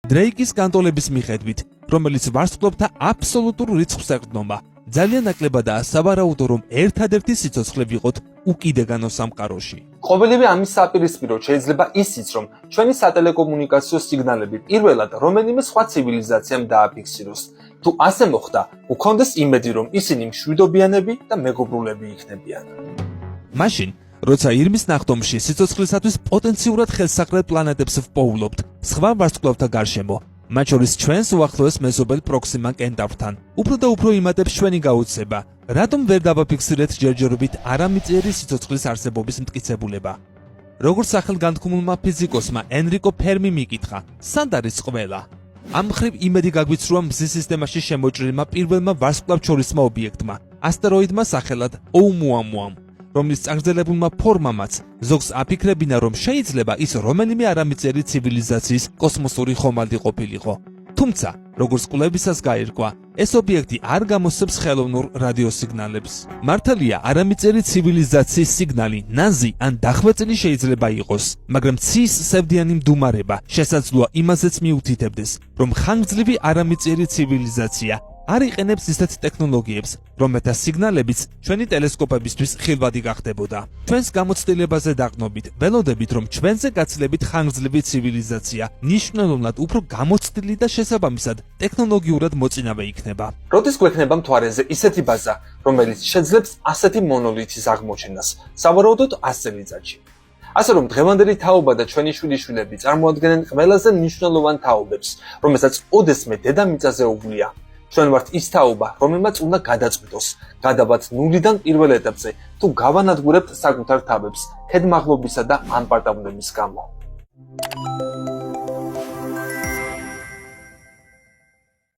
დრეიკის კანტონების მიხედვით, რომელიც ვარსკვლავთა აბსოლუტურ რიცხვს ეყრდნობა, ძალიან ნაკლებადაა სავარაუდო, რომ ერთადერთი სიცოცხლე ვიყოთ უკიდეგანო სამყაროში. ყოველივე ამის საპირისპიროდ შეიძლება ისიც, რომ ჩვენი სატელეკომუნიკაციო სიგნალები პირველად რომელიმე სხვა ცივილიზაციამ დააფიქსიროს. თუ ასე მოხდა, უქონდეს იმედი, რომ ისინი მშვიდობიანები და მეგობრულები იქნებიან. მაშინ, როცა ირმის ნახტომში სიცოცხლისათვის პოტენციურად ხელსაყრელ პლანეტებს ვპოულობთ სხვა ვარსკვლავთა გარშემო, მათ შორის ჩვენს უახლოეს მეზობელ პროქსიმა კენტავრთან, უფრო და უფრო იმატებს ჩვენი გაუცება, რატომ ვერ დავაფიქსირეთ ჯერჯერობით არამიწიერი სიცოცხლის არსებობის მტკიცებულება. როგორც სახელგანთქმულმა ფიზიკოსმა ენრიკო ფერმი მიკითხა, სად არის ყველა? ამ მხრივ იმედი გაგვიცრუა მზის სისტემაში შემოჭრილმა პირველმა ვარსკვლავთშორისმა ობიექტმა, ასტეროიდმა სახელად ოუმუამუამ, რომლის წაგრძელებულმა ფორმამაც ზოგს აფიქრებინა, რომ შეიძლება ის რომელიმე არამიწიერი ცივილიზაციის კოსმოსური ხომალდი ყოფილიყო. თუმცა, როგორც კვლევისას გაირკვა, ეს ობიექტი არ გამოსცემს ხელოვნურ რადიოსიგნალებს. მართალია, არამიწიერი ცივილიზაციის სიგნალი ნაზი ან დახვეწილი შეიძლება იყოს, მაგრამ ცის სევდიანი მდუმარება შესაძლოა იმაზეც მიუთითებდეს, რომ ხანგრძლივი არამიწიერი ცივილიზაცია არ იყენებს ისეთ ტექნოლოგიებს, რომელთა სიგნალებიც ჩვენი ტელესკოპებისთვის ხილვადი გახდებოდა. ჩვენს გამოცდილებაზე დაყნობით, ველოდებით, რომ ჩვენზე გაცილებით ხანგრძლივი ცივილიზაცია ნიშნულოვნად უფრო გამოცდილი და შესაბამისად ტექნოლოგიურად მოწინავე იქნება. როდის გვექნება მთვარეზე ისეთი ბაზა, რომელიც შეძლებს ასეთი მონოლითის აღმოჩენას, სავარაუდოდ 100 წელიწადში. ასე რომ დღევანდელი თაობა და ჩვენი შვილიშვილები წარმოადგენენ ყველაზე მნიშვნელოვან თაობებს, რომელსაც ოდესმე დედამიწაზე უვლია. ჩვენ ვართ ის თაობა, რომელმაც უნდა გადაწყვიტოს, გადავართ ნულიდან პირველ ეტაპზე, თუ გავანადგურებთ საკუთარ თავებს, ქედმაღლობისა და ანპარტავნების გამო.